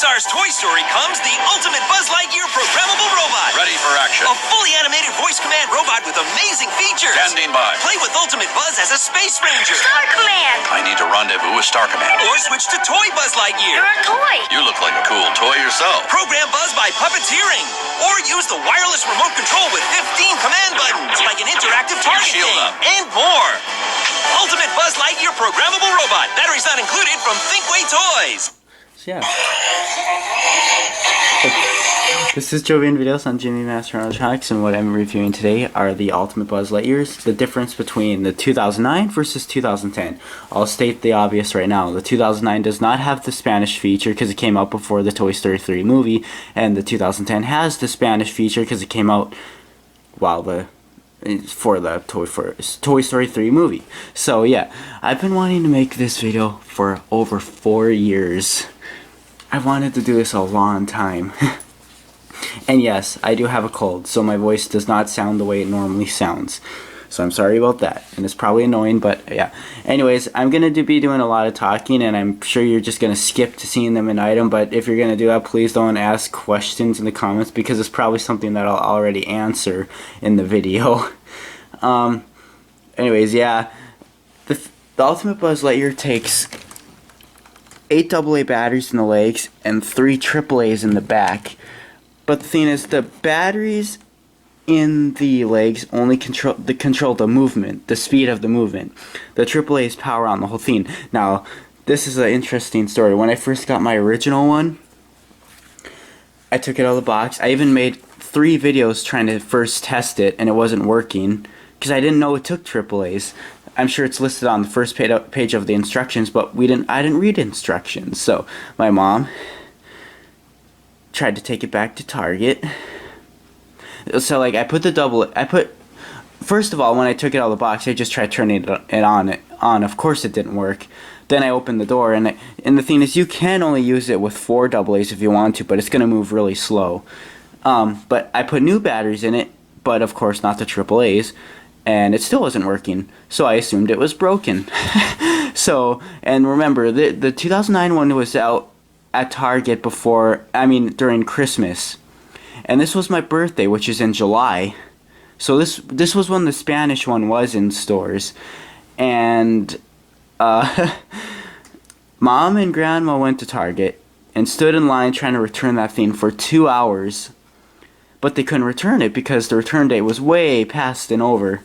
Pixar's Toy Story comes the ultimate Buzz Lightyear programmable robot. Ready for action. A fully animated voice command robot with amazing features. Standing by. Play with Ultimate Buzz as a space ranger. Star Command. I need to rendezvous with Star Command. Or switch to Toy Buzz Lightyear. You're a toy. You look like a cool toy yourself. Program Buzz by puppeteering. Or use the wireless remote control with 15 command buttons, like an interactive target shield game. up. And more. Ultimate Buzz Lightyear programmable robot. Batteries not included from Thinkway Toys. Yeah. This is Jovian Videos on Jimmy Master Electronics, and what I'm reviewing today are the Ultimate Buzz Lightyears, the difference between the 2009 versus 2010. I'll state the obvious right now. The 2009 does not have the Spanish feature because it came out before the Toy Story 3 movie, and the 2010 has the Spanish feature because it came out while for the Toy Story 3 movie. So yeah, I've been wanting to make this video for over 4 years. I wanted to do this a long time. And yes, I do have a cold, so my voice does not sound the way it normally sounds. So I'm sorry about that, and it's probably annoying, but yeah. Anyways, I'm going to be doing a lot of talking, and I'm sure you're just going to skip to seeing them in item, but if you're going to do that, please don't ask questions in the comments, because it's probably something that I'll already answer in the video. Anyways, yeah. The Ultimate Buzz Lightyear takes 8 AA batteries in the legs and 3 AAAs in the back. But the thing is, the batteries in the legs only control the movement, the speed of the movement. The AAAs power on the whole thing. Now, this is an interesting story. When I first got my original one, I took it out of the box. I even made 3 videos trying to first test it, and it wasn't working because I didn't know it took AAAs. I'm sure it's listed on the first page of the instructions, but I didn't read instructions. So my mom tried to take it back to Target. So like first of all, when I took it out of the box, I just tried turning it on. Of course it didn't work. Then I opened the door, and the thing is, you can only use it with 4 AA's if you want to, but it's gonna move really slow. But I put new batteries in it, but of course not the AAA's, and it still wasn't working. So I assumed it was broken. So, and remember, the 2009 one was out at Target during Christmas, and this was my birthday, which is in July. So this was when the Spanish one was in stores, and Mom and Grandma went to Target and stood in line trying to return that thing for 2 hours, but they couldn't return it because the return date was way past and over.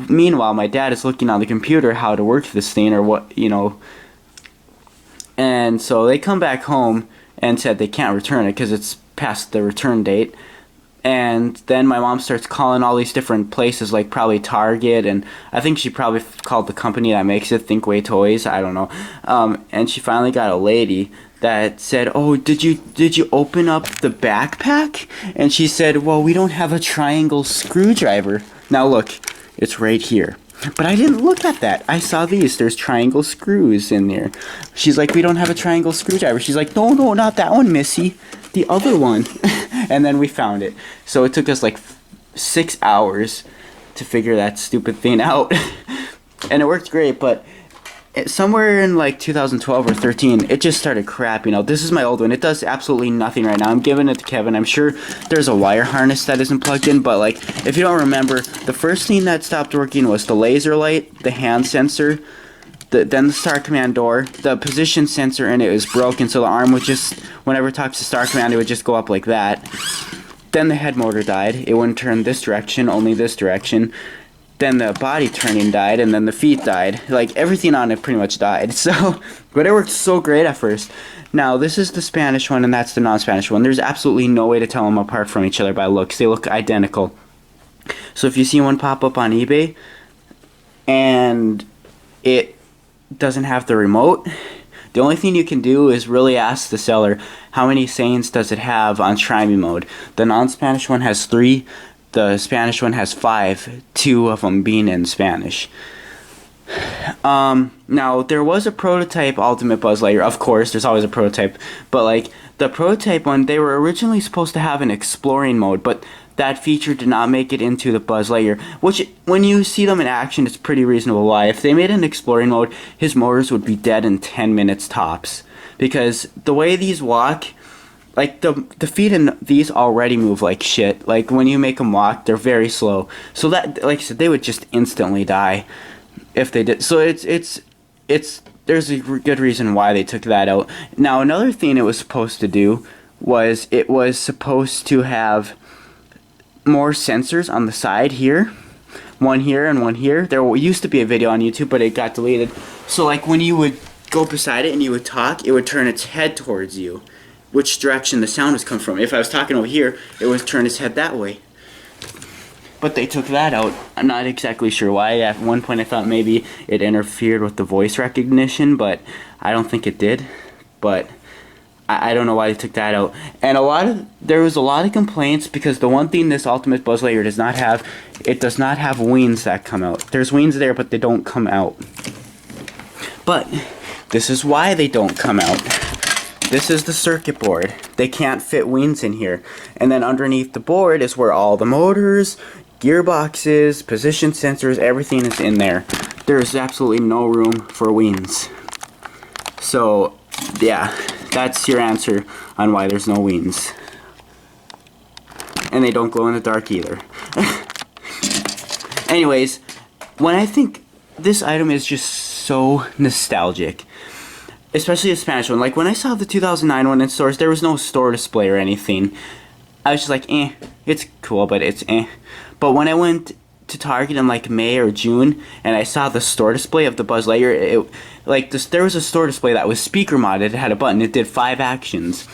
Meanwhile, my dad is looking on the computer how to work this thing, or what, and so they come back home and said they can't return it because it's past the return date. And then my mom starts calling all these different places, like probably Target, and I think she probably called the company that makes it, Thinkway Toys, I don't know. And she finally got a lady that said, "Oh, did you open up the backpack?" And she said, "Well, we don't have a triangle screwdriver." Now look, it's right here. But I didn't look at that. I saw these. There's triangle screws in there. She's like, "We don't have a triangle screwdriver." She's like, No, not that one, Missy. The other one." And then we found it. So it took us like 6 hours to figure that stupid thing out. And it worked great, but somewhere in like 2012 or 13, it just started crapping out. This is my old one. It does absolutely nothing right now. I'm giving it to Kevin. I'm sure there's a wire harness that isn't plugged in, but like, if you don't remember, the first thing that stopped working was the laser light, the hand sensor, then the Star Command door. The position sensor in it was broken, so the arm would just, whenever it talks to Star Command, it would just go up like that. Then the head motor died. It wouldn't turn this direction, only this direction. Then the body turning died, and then the feet died. Like, everything on it pretty much died. So, but it worked so great at first. Now, this is the Spanish one, and that's the non-Spanish one. There's absolutely no way to tell them apart from each other by looks. They look identical. So if you see one pop up on eBay, and it doesn't have the remote, the only thing you can do is really ask the seller, how many sayings does it have on try me mode. The non-Spanish one has 3. The Spanish one has 5, 2 of them being in Spanish. Now, there was a prototype Ultimate Buzz Lightyear. Of course, there's always a prototype. But, like, the prototype one, they were originally supposed to have an exploring mode, but that feature did not make it into the Buzz Lightyear. Which, when you see them in action, it's pretty reasonable why. If they made an exploring mode, his motors would be dead in 10 minutes tops. Because the way these walk, Like the feet in these already move like shit. Like when you make them walk, they're very slow. So that, like I said, they would just instantly die if they did. So it's there's a good reason why they took that out. Now another thing it was supposed to do was it was supposed to have more sensors on the side here. One here and one here. There used to be a video on YouTube, but it got deleted. So like when you would go beside it and you would talk, it would turn its head towards you, which direction the sound was coming from. If I was talking over here, it would turn its head that way. But they took that out. I'm not exactly sure why. At one point I thought maybe it interfered with the voice recognition, but I don't think it did. But I don't know why they took that out. And there was a lot of complaints because the one thing this Ultimate Buzz Lightyear does not have, it does not have wings that come out. There's wings there, but they don't come out. But this is why they don't come out. This is the circuit board. They can't fit wings in here. And then underneath the board is where all the motors, gearboxes, position sensors, everything is in there. There's absolutely no room for wings. So, yeah, that's your answer on why there's no wings. And they don't glow in the dark either. Anyways, when I think this item is just so nostalgic, especially the Spanish one. Like when I saw the 2009 one in stores, there was no store display or anything. I was just like, it's cool, but it's But when I went to Target in like May or June, and I saw the store display of the Buzz Lightyear, there was a store display that was speaker modded. It had a button. It did 5 actions.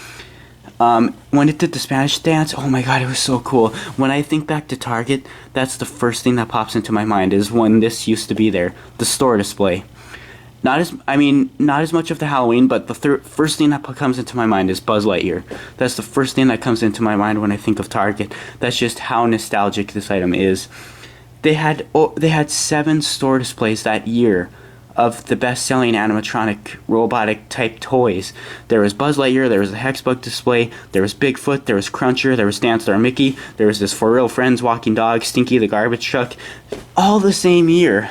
When it did the Spanish dance, oh my god, it was so cool. When I think back to Target, that's the first thing that pops into my mind is when this used to be there, the store display. Not as much of the Halloween, but the first thing that comes into my mind is Buzz Lightyear. That's the first thing that comes into my mind when I think of Target. That's just how nostalgic this item is. They had 7 store displays that year of the best-selling animatronic robotic type toys. There was Buzz Lightyear, there was the Hexbug display, there was Bigfoot, there was Cruncher, there was Dance Star Mickey, there was this For Real Friends walking dog, Stinky the garbage truck. All the same year.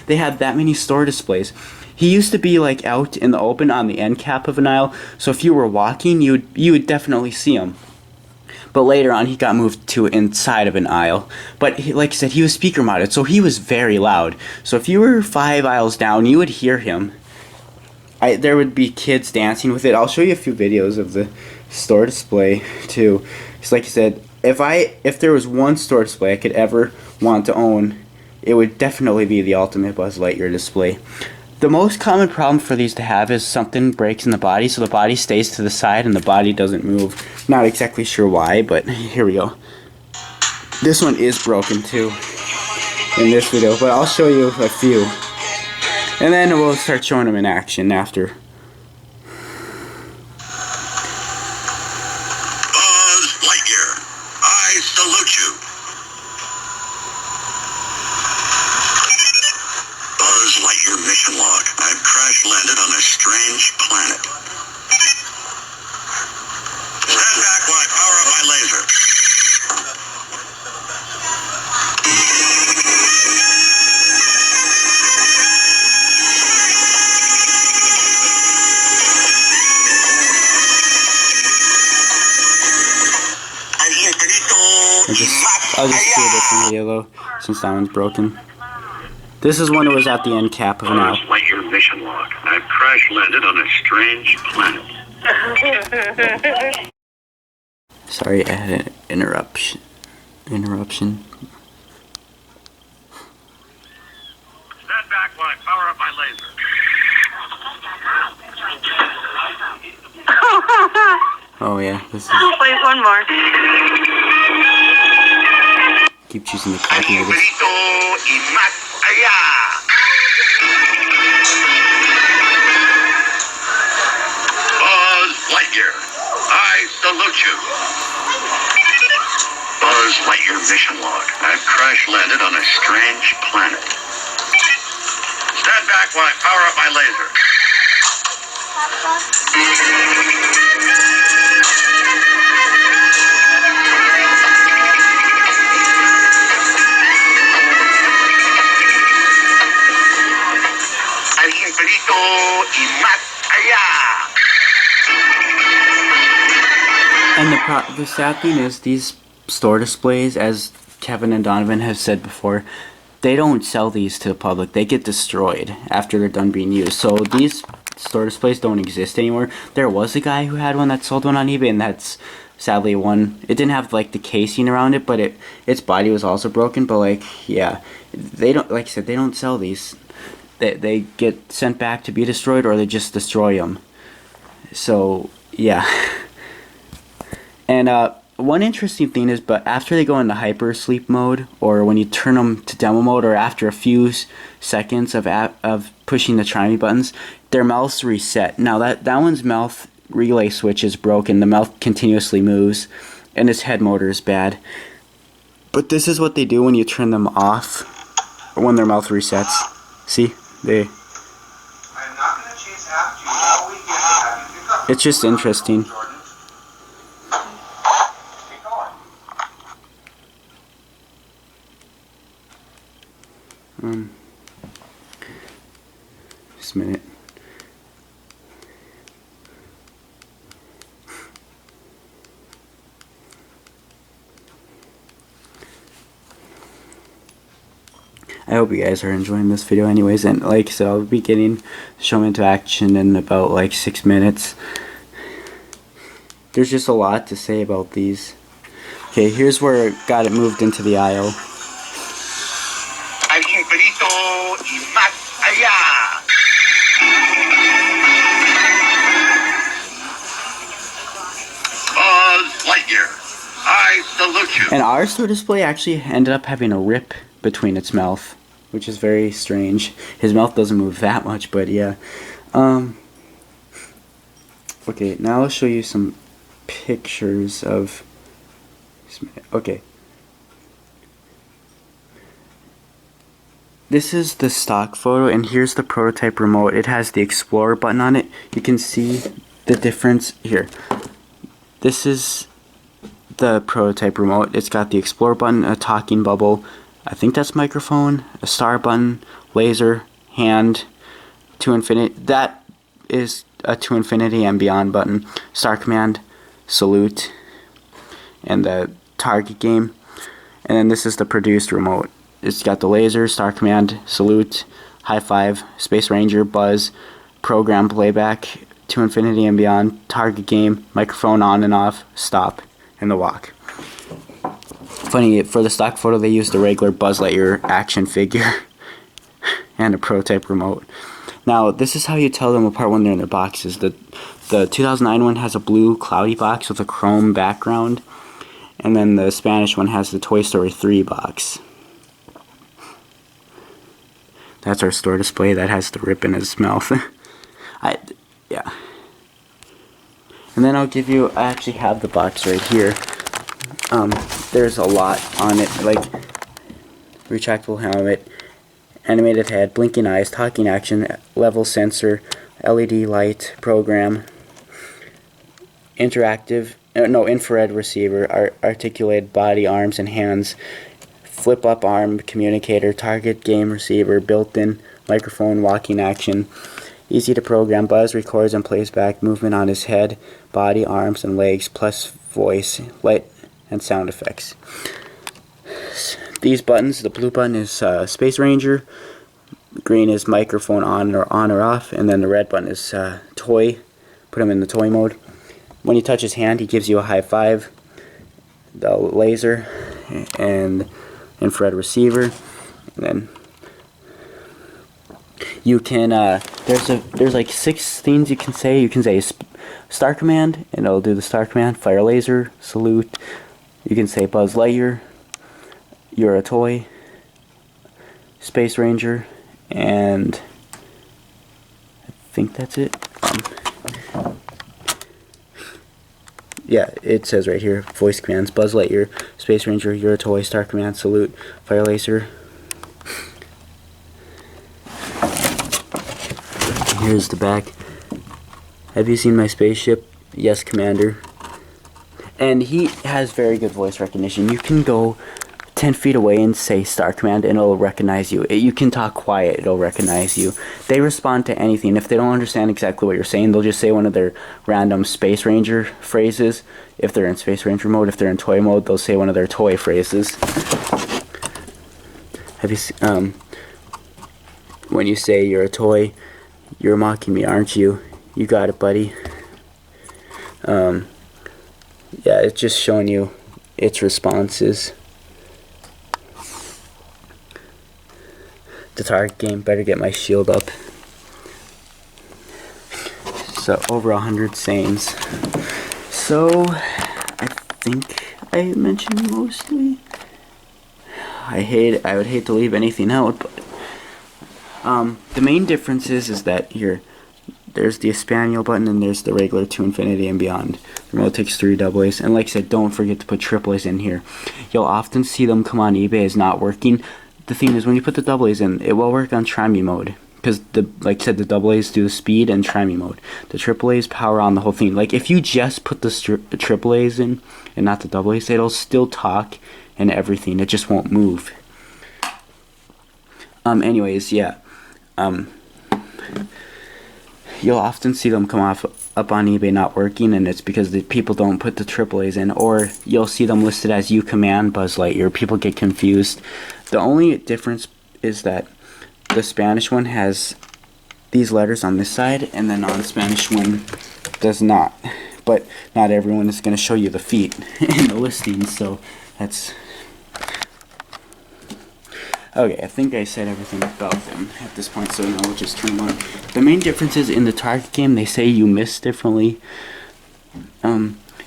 They had that many store displays. He used to be like out in the open on the end cap of an aisle, so if you were walking, you would definitely see him. But later on, he got moved to inside of an aisle. But like I said, he was speaker modded, so he was very loud. So if you were 5 aisles down, you would hear him. There would be kids dancing with it. I'll show you a few videos of the store display too. Because like I said, if there was one store display I could ever want to own, it would definitely be the Ultimate Buzz Lightyear display. The most common problem for these to have is something breaks in the body, so the body stays to the side and the body doesn't move. Not exactly sure why, but here we go. This one is broken too in this video, but I'll show you a few. And then we'll start showing them in action after. Buzz Lightyear, I salute you. Buzz Lightyear mission log. I've crash landed on a strange planet. Stand back while I power up my laser. I'll just do a different video though, since that one's broken. This is when it was at the end cap of an aisle. Lightyear mission log. I've crash landed on a strange planet. Sorry, I had an interruption. Stand back while I power up my laser. Oh yeah, this is. Please, one more. Keep choosing the copy of this. Buzz Lightyear, I salute you. Buzz Lightyear mission log. I've crash landed on a strange planet. Stand back while I power up my laser. Al infinito y más allá. And the sad thing is, these store displays, as Kevin and Donovan have said before, they don't sell these to the public. They get destroyed after they're done being used. So these store displays don't exist anymore. There was a guy who had one that sold one on eBay, and that's sadly one. It didn't have like the casing around it, but its body was also broken. But like, yeah, they don't, like I said, they don't sell these. They get sent back to be destroyed, or they just destroy them. So yeah. And one interesting thing is, but after they go into hyper sleep mode, or when you turn them to demo mode, or after a few seconds of pushing the try buttons, their mouths reset. Now that one's mouth relay switch is broken. The mouth continuously moves, and its head motor is bad. But this is what they do when you turn them off, or when their mouth resets. See, it's just interesting. Just a minute. I hope you guys are enjoying this video anyways, and like I said, I'll be getting Show Me into action in about like 6 minutes. There's just a lot to say about these. Okay, here's where it got it moved into the aisle. Al infinito y más allá. Buzz Lightyear, I salute you. And our store display actually ended up having a rip between its mouth, which is very strange. His mouth doesn't move that much, but yeah. Okay, now I'll show you some pictures of... Okay. This is the stock photo, and here's the prototype remote. It has the Explorer button on it. You can see the difference here. This is the prototype remote. It's got the Explorer button, a talking bubble, I think that's microphone, a star button, laser, hand, to infinity. That is a to infinity and beyond button, star command, salute, and the target game. And then this is the produced remote. It's got the laser, star command, salute, high five, space ranger, buzz, program playback, to infinity and beyond, target game, microphone on and off, stop, and the walk. Funny, for the stock photo they used a regular Buzz Lightyear action figure and a prototype remote. Now this is how you tell them apart when they're in their boxes. The 2009 one has a blue cloudy box with a chrome background, and then the Spanish one has the Toy Story 3 box. That's our store display. That has the rip in his mouth. Yeah. And then I'll give you, I actually have the box right here. There's a lot on it, like retractable helmet, animated head, blinking eyes, talking action, level sensor, LED light, program, infrared receiver, articulated body, arms and hands, flip up arm communicator, target game receiver, built-in microphone, walking action, easy to program. Buzz records and plays back movement on his head, body, arms and legs, plus voice, light and sound effects. These buttons, the blue button is Space Ranger, green is microphone on or off, and then the red button is toy. Put him in the toy mode. When you touch his hand, he gives you a high five. The laser and infrared receiver, and then you can there's like 6 things you can say. You can say star command, and it'll do the star command. Fire laser, salute. You can say Buzz Lightyear, you're a toy, Space Ranger, and I think that's it. Yeah, it says right here, voice commands, Buzz Lightyear, Space Ranger, you're a toy, star command, salute, fire laser. Here's the back. Have you seen my spaceship? Yes, Commander. And he has very good voice recognition. You can go 10 feet away and say Star Command, and it'll recognize you. You can talk quiet, it'll recognize you. They respond to anything. If they don't understand exactly what you're saying, they'll just say one of their random Space Ranger phrases. If they're in Space Ranger mode, if they're in toy mode, they'll say one of their toy phrases. Have you seen, when you say you're a toy, you're mocking me, aren't you? You got it, buddy. Yeah, it's just showing you its responses. The target game, better get my shield up. So over 100 sayings. So I think I mentioned mostly. I would hate to leave anything out, but the main difference is that there's the Espanol button and there's the regular to infinity and beyond. The remote takes 3 AA's, and like I said, don't forget to put AA's in here. You'll often see them come on eBay as not working. The thing is, when you put the AA's in, it will work on try-me mode, because like I said, the AA's do the speed and try-me mode. The AA's power on the whole thing. Like if you just put the AA's in and not the AA's, it'll still talk and everything. It just won't move. Anyways, yeah. You'll often see them come up on eBay not working, and it's because the people don't put the AA's in, or you'll see them listed as You Command Buzz Lightyear. People get confused. The only difference is that the Spanish one has these letters on this side, and the non-Spanish one does not. But not everyone is going to show you the feet in the listings, so that's... Okay, I think I said everything about them at this point, so now we'll just turn them on. The main difference is in the target game, they say you miss differently.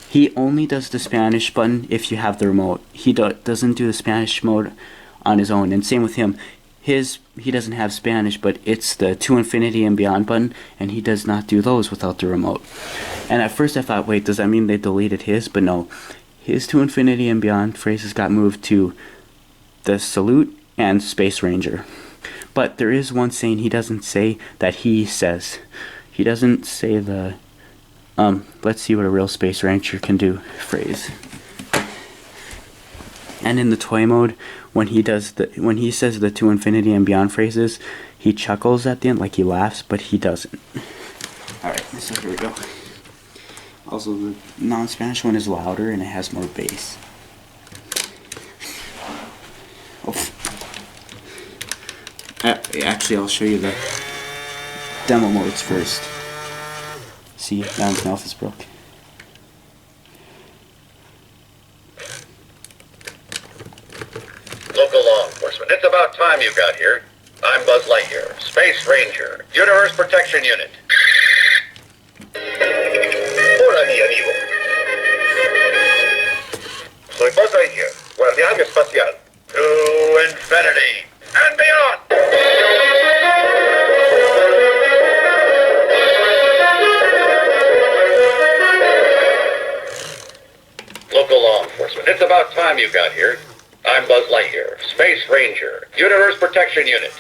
He only does the Spanish button if you have the remote. He doesn't do the Spanish mode on his own, and same with him. He doesn't have Spanish, but it's the To Infinity and Beyond button, and he does not do those without the remote. And at first I thought, wait, does that mean they deleted his? But no, his To Infinity and Beyond phrases got moved to the Salute and Space Ranger. But there is one saying he doesn't say that he says. He doesn't say the let's see what a real Space Ranger can do phrase. And in the toy mode, when he says the To Infinity and Beyond phrases, he chuckles at the end, like he laughs, but he doesn't. Alright, so here we go. Also, the non-Spanish one is louder and it has more bass. Oh. Actually, I'll show you the demo modes first. See, now his mouth is broke. Local law enforcement, it's about time you got here. I'm Buzz Lightyear, Space Ranger, Universe Protection Unit. Hola, mi amigo. Soy Buzz Lightyear, guardián espacial. To infinity and beyond! Local law enforcement, it's about time you got here. I'm Buzz Lightyear, Space Ranger, Universe Protection Unit.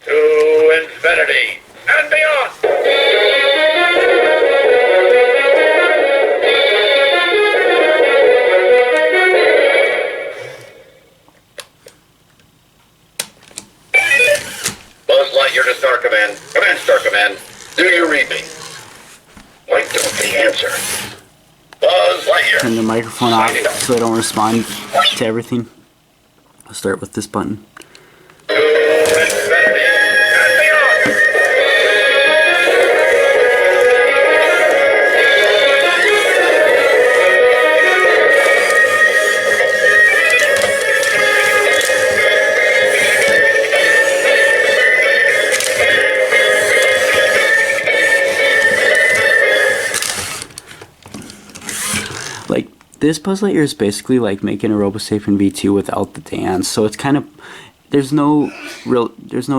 To infinity and beyond! Buzz Lightyear to Star Command. Come in, Star Command. Do you read me? Why don't they answer? Buzz Lightyear. Turn the microphone off so I don't respond to everything. I'll start with this button. To infinity and beyond. Like, this Buzz Lightyear is basically like making a RoboSapien V2 without the dance. So it's kind of, there's no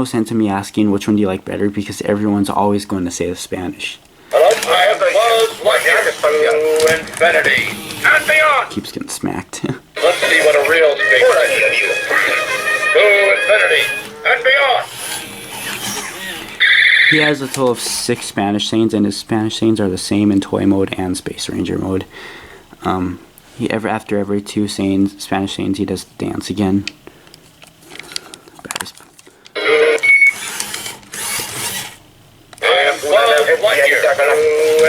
sense in me asking which one do you like better, because everyone's always going to say the Spanish. Hello, I am the Buzz Lightyear to infinity and beyond. Keeps getting smacked. Let's see what a real space ranger is. To infinity and beyond. He has a total of 6 Spanish sayings, and his Spanish sayings are the same in toy mode and Space Ranger mode. After every two Spanish sayings, he does dance again. I am Buzz Lightyear to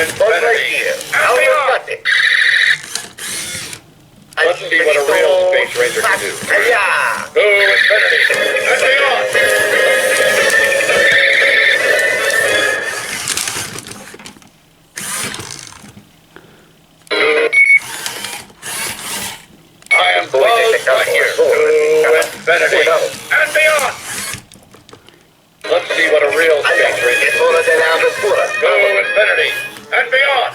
infinity and beyond. Let's see what a real Space Ranger can do. To infinity and beyond. I am Buzz Lightyear to infinity and beyond. Let's see what a real Space Ranger can do. To infinity and beyond.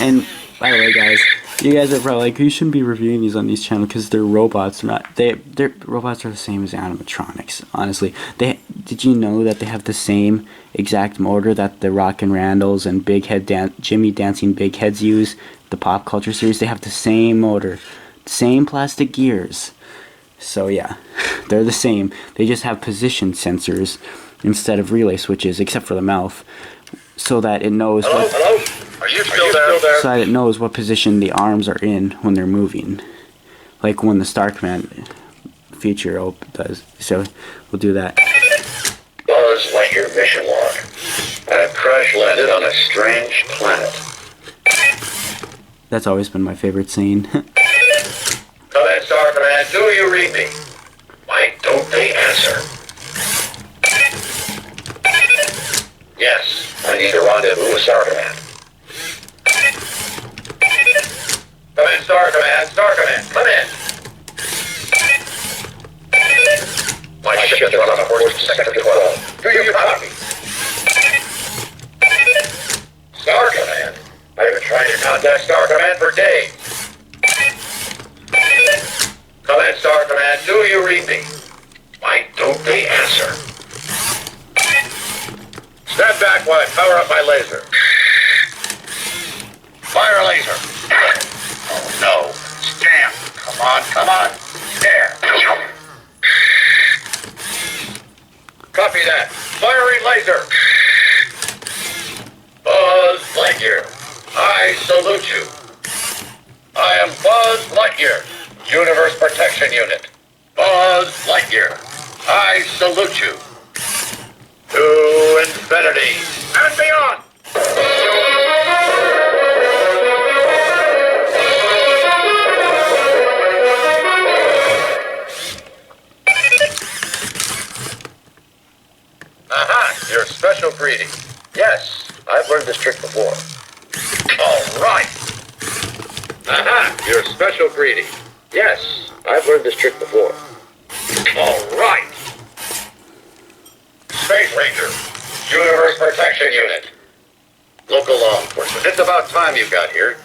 And by the way, guys, you guys are probably like, you shouldn't be reviewing these on these channels because they're robots. They're robots are the same as animatronics. Honestly, did you know that they have the same exact motor that the Rock and Randalls and Jimmy Dancing Big Heads use? The pop culture series, they have the same motor, same plastic gears. So yeah, they're the same. They just have position sensors instead of relay switches, except for the mouth, so that it knows. Hello? Are you still there? So that it knows what position the arms are in when they're moving, like when the Star Command feature does. So we'll do that. Buzz Lightyear mission log. I've crash landed on a strange planet. That's always been my favorite scene. Come in, Star Command. Do you read me? Why don't they answer? Yes, I need a rendezvous with Star Command. Come in, Star Command. Star Command, come in. My ship is on a course to Sector 12. Do you copy? Star Command? I've been trying to contact Star Command for days. Come in, Star Command. Do you read me? Why don't they answer? Stand back while I power up my laser. Fire laser. Oh no. Scam. Come on. There. Copy that. Firing laser. Buzz Lightyear, I salute you. I am Buzz Lightyear, Universe Protection Unit. Buzz Lightyear, I salute you. To infinity and beyond. Aha, your special greeting. Yes, I've learned this trick before. All right. Aha, your special greeting. Yes, I've learned this trick before. All right. Space Ranger, Universe Protection Unit. Local law enforcement. It's about time you got here.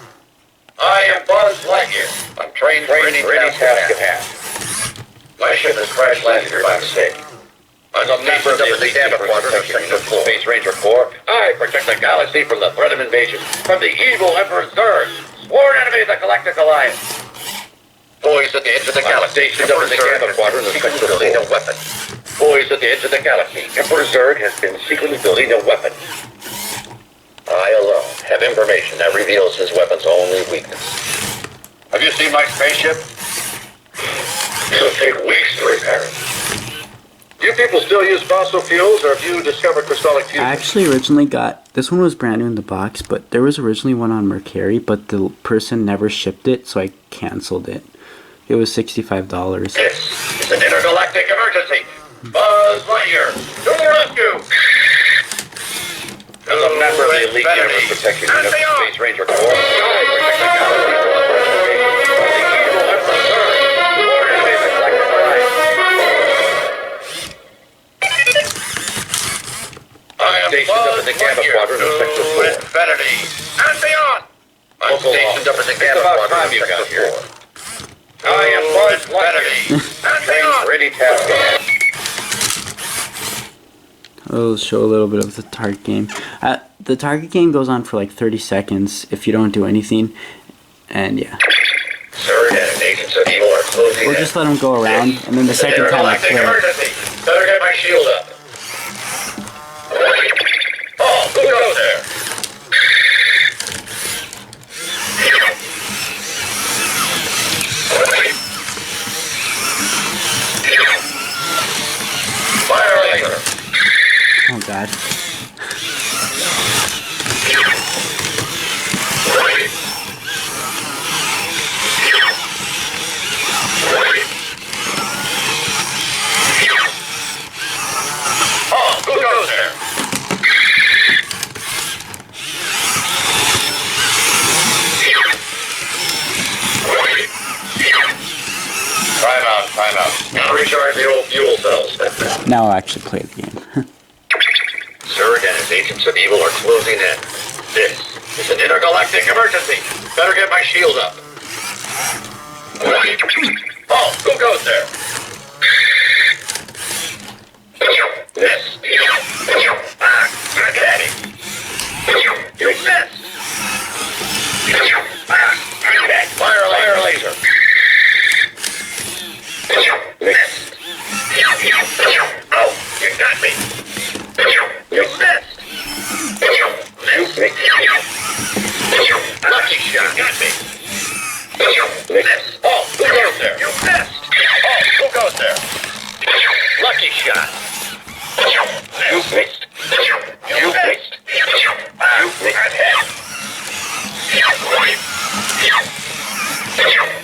I am Buzz Lightyear. I'm trained for any task at hand. My ship has crash landed here by mistake. I'm a member of the elite quadrant of Space Ranger Corps. I protect the galaxy from the threat of invasion from the evil Emperor Zurg, sworn enemy of the Galactic Alliance. Poised at the edge of the galaxy, Emperor Zurg has been secretly building a weapon. Poised at the edge of the galaxy, Emperor Zurg has been secretly building a weapon. I alone have information that reveals his weapon's only weakness. Have you seen my spaceship? It'll take weeks to repair it. Do you people still use fossil fuels, or have you discovered crystallic fusion? I actually originally got, this one was brand new in the box, but there was originally one on Mercari, but the person never shipped it, so I canceled it. It was $65. This is an intergalactic emergency. Buzz Lightyear, to the rescue! As a member of the elite Universe Protection Unit of the Space Ranger Corps, I protect the galaxy from the threat of invasion from the evil Emperor Zurg, sworn enemy of the Galactic Alliance. I am stationed up in the Gamma Quadrant of Sector 4. Infinity and beyond. I'm stationed up in the Gamma Quadrant of Sector 4. I am Buzz Lightyear and beyond. Ready, task at hand. I'll show a little bit of the target game. The target game goes on for like 30 seconds if you don't do anything, and yeah. Zurg and agents of evil are closing Or just let them go around, and then the second time I play it. Better get my shield up. Oh, who goes there? bad. Oh, who goes there? Time out. Now recharge the old fuel cells. Now I'll actually play the game. Zurg and his agents of evil are closing in. This is an intergalactic emergency. Better get my shield up. Oh, who goes there? This. Get him. You missed. Fire laser. Missed. Oh, you got me. You missed. Lucky shot. Got me. Missed. Oh, who goes there? You missed. Oh, who goes there? Lucky shot. You missed. You missed. You got hit.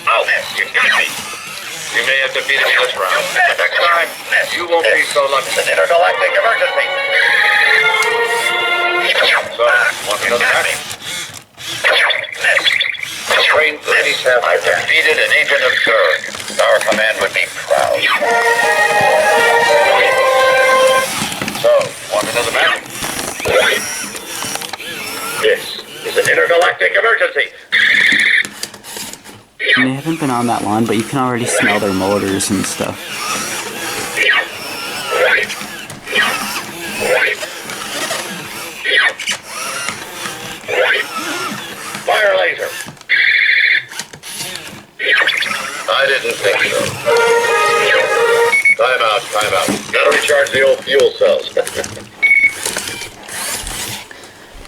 Oh, you got me. You may have defeated me this round, but next time, you won't be so lucky. It's an intergalactic emergency. So, want another match? Trained ladies have defeated an agent of Zurg. Our command would be proud. So, want another match? This is an intergalactic emergency. And they haven't been on that long, but you can already smell their motors and stuff. Fire laser. I didn't think so. Time out. Gotta recharge the old fuel cells.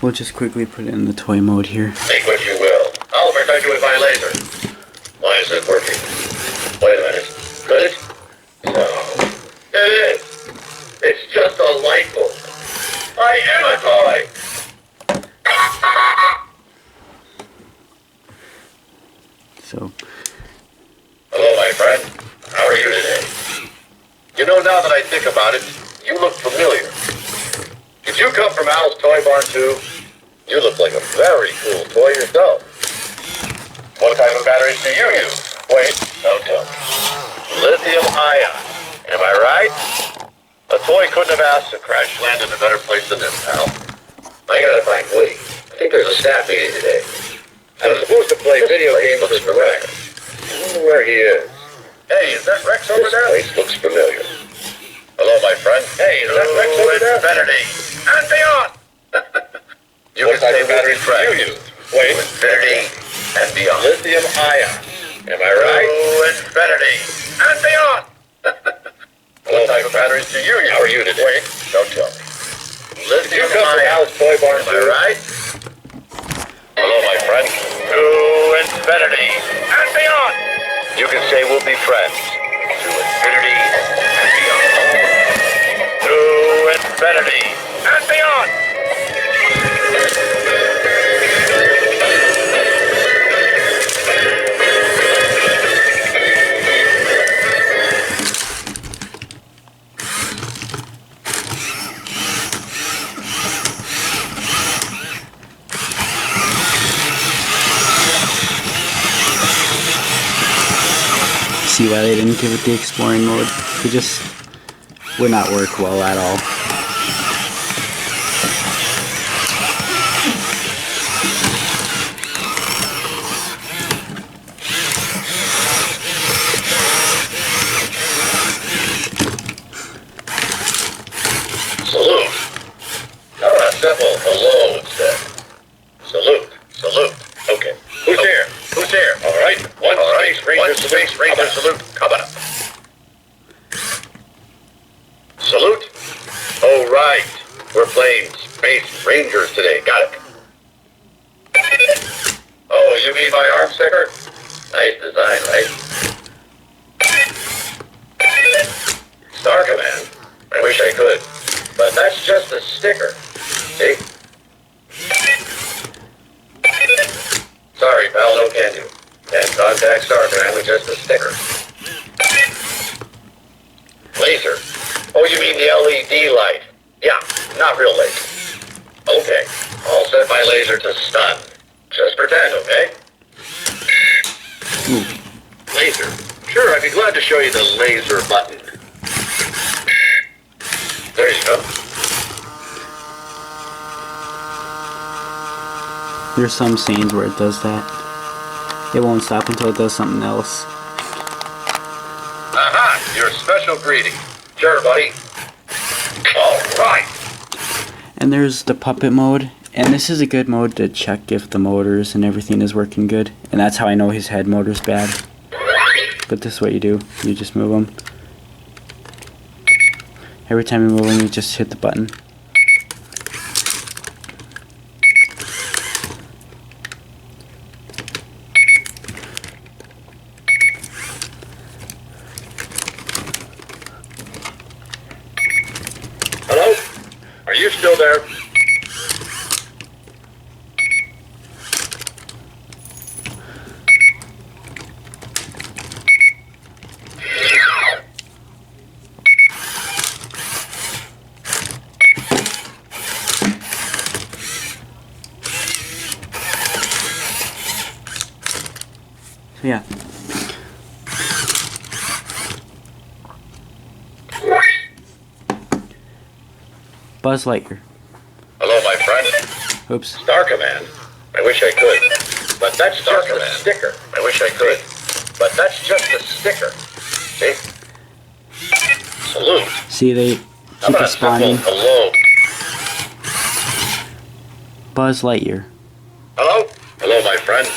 We'll just quickly put it in the toy mode here. Make what you will. I'll protect you with my laser. Why is it working? Wait a minute. Could it? No. It is. It's just a light bulb. I am a toy. So, Hello, my friend. How are you today? You know, now that I think about it, you look familiar. Did you come from Al's Toy Barn, too? You look like a very cool toy yourself. What type of batteries do you use? Wait, don't tell me. Lithium-ion. Am I right? A toy couldn't have asked to crash land in a better place than this, pal. I gotta find Woody. I think there's a staff meeting today. I was supposed to play video games with Rex. I wonder where he is. Hey, is that Rex over there? This place looks familiar. Hello, my friend. Hey, is that Rex over there? Infinity and beyond. You can say battery track. You use. Wait. Infinity and beyond. Lithium-ion. Am I right? To infinity and beyond. What type of batteries do you use? How are you today? Wait, don't tell me. Lithium-ion. You come from Al's Toy Barn, am I right? Hello, my friend. To infinity and beyond. You can say we'll be friends. To infinity and beyond. To infinity and beyond. see why they didn't give it the exploring mode. It just would not work well at all. Salute. How about a simple hello instead? Salute. Salute. Okay. Who's here? Who's here? All right. One Space Ranger salute coming up. Salute. Oh, right. We're playing Space Rangers today. Got it. Oh, you mean my arm sticker? Nice design, right? Star Command. I wish I could, but but that's just a sticker. See? Sorry, pal, no can do. Can't contact Starman with just a sticker. Laser. Oh, you mean the LED light? Yeah, not real laser. Okay, I'll set my laser to stun. Just pretend, okay? Laser. Sure, I'd be glad to show you the laser button. There you go. There's some scenes where it does that. It won't stop until it does something else. Aha! Your special greeting. Sure, buddy. All right. And there's the puppet mode. And this is a good mode to check if the motors and everything is working good. And that's how I know his head motor's bad. But this is what you do. You just move them. Every time you move them, you just hit the button. Hello? Are you still there? So yeah. Buzz Lightyear. Hello, my friend. Oops. Star Command. I wish I could. But that's just a sticker. I wish I could. But that's just a sticker. See? Salute. See, they How keep about a simple responding. hello? Buzz Lightyear. Hello? Hello, my friend.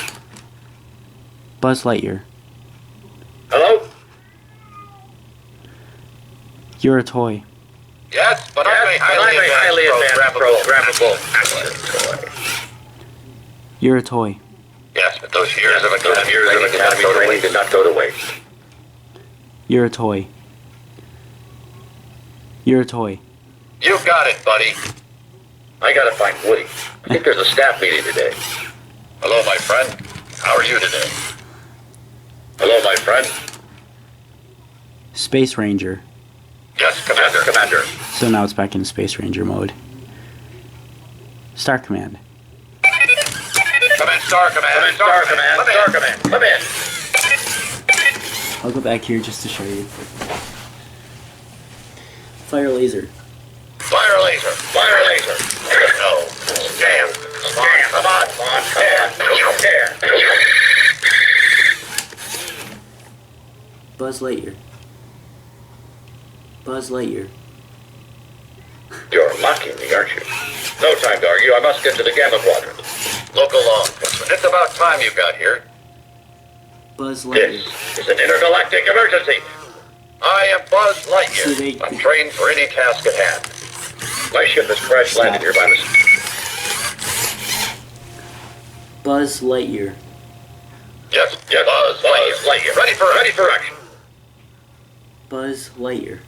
Buzz Lightyear. Hello? You're a toy. Yes, but I'm a highly advanced programmable action toy. You're a toy. Yes, but those years of academy training did not go to waste. You're a toy. You're a toy. You got it, buddy. I gotta find Woody. I think there's a staff meeting today. Hello, my friend. How are you today? Hello, my friend. Space Ranger. Yes, Commander. So now it's back in Space Ranger mode. Star Command. Come in, Star Command. Come in, Star Command. Star Command. Come in. I'll go back here just to show you. Fire laser. Fire laser. Fire laser. No. Damn. Come on. There. Buzz Lightyear. Buzz Lightyear. You're mocking me, aren't you? No time to argue. I must get to the Gamma Quadrant. Local law enforcement. It's about time you got here. Buzz Lightyear. This is an intergalactic emergency. I am Buzz Lightyear. See, I'm trained for any task at hand. My ship has crash landed here by mistake. Buzz Lightyear. Yes, Buzz Lightyear. Ready for action. Buzz Lightyear.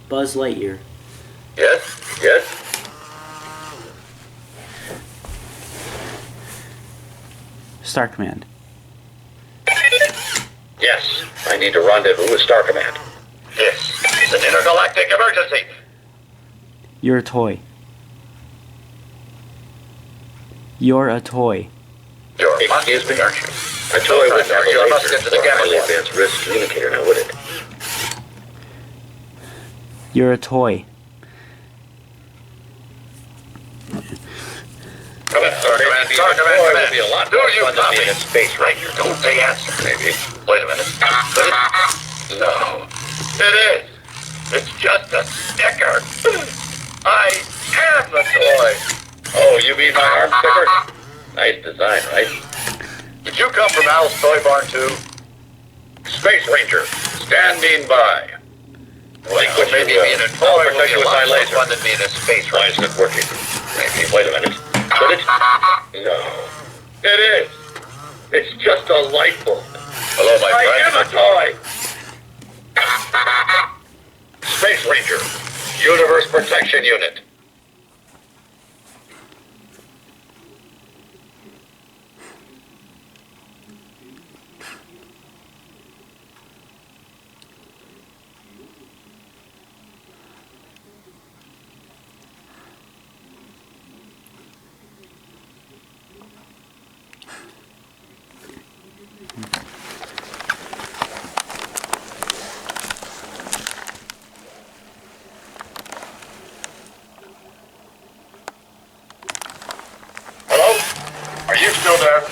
Buzz Lightyear. Yes. Star Command. Yes, I need to rendezvous with Star Command. This is an intergalactic emergency. You're a toy. You're a toy. You're mocking me, aren't you? A toy would never I must get to the Gamma Quadrant. Advanced risk communicator now, would it? You're a toy. Come in, Star Command. Star Command, come in. Be a lot more fun than being in space right here. Don't say answer, maybe. Wait a minute. No. It is. It's just a sticker. I am the toy. Oh, you mean my arm sticker? Nice design, right? Did you come from Al's Toy Barn, too? Space Ranger, standing by. Well, maybe being a toy will be a lot more fun than being a space ranger. Why isn't it working? Maybe. Wait a minute. Could it? No. It is. It's just a light bulb. Hello, my friend. I am a toy. Space Ranger, protection unit. Hello? Are you still there?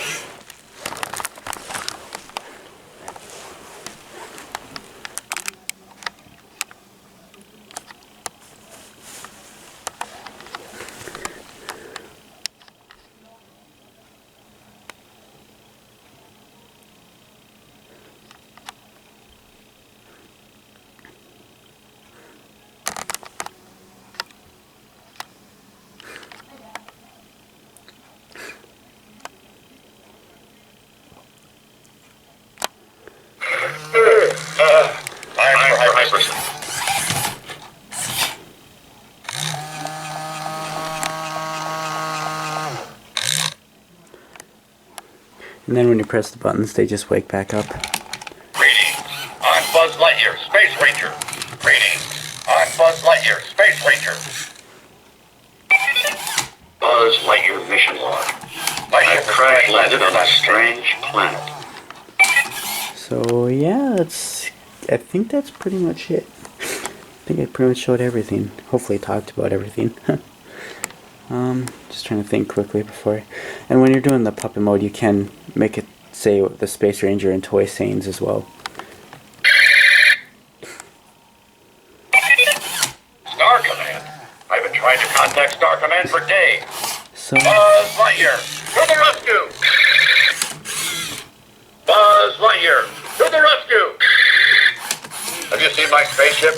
I'm for hyperspace. And then when you press the buttons, they just wake back up. Greetings. I'm Buzz Lightyear, Space Ranger. Greetings. I'm Buzz Lightyear, Space Ranger. Buzz Lightyear mission log. I crash landed on a strange planet. So yeah, I think that's pretty much it. I think I pretty much showed everything. Hopefully talked about everything. Just trying to think quickly before. And when you're doing the puppet mode, you can make it say the Space Ranger and toy sayings as well. Star Command. I've been trying to contact Star Command for days. So Buzz Lightyear, to the rescue! Buzz Lightyear, to the rescue! Have you seen my spaceship?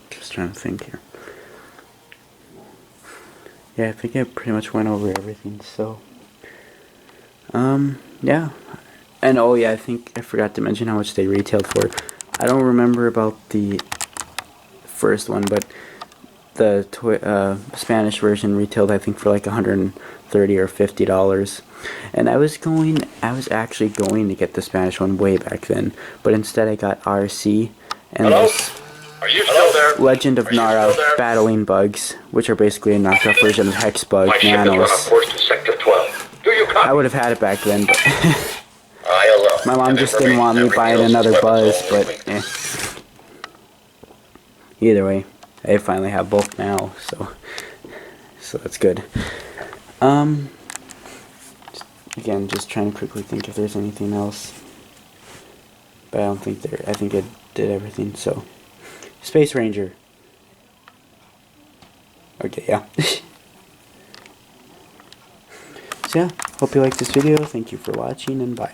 just trying to think here. Yeah, I think I pretty much went over everything. So, yeah. And oh yeah, I think I forgot to mention how much they retailed for. I don't remember about the first one, but the Spanish version retailed I think for like $130 or $50. And I was actually going to get the Spanish one way back then, but instead I got RC and Hello? this Are you still there? Legend of Are you Nara still there? battling bugs, which are basically a knockoff version of Hex Bug My ship is on a Nanos. course to Sector 12. Do you copy? I would have had it back then, but ILO. my mom just didn't want me buying another Buzz, but either way, I finally have both now, so that's good. Again, just trying to quickly think if there's anything else, but I don't think there. I think I did everything. So, Space Ranger. Okay, yeah. So yeah, hope you liked this video. Thank you for watching, and bye.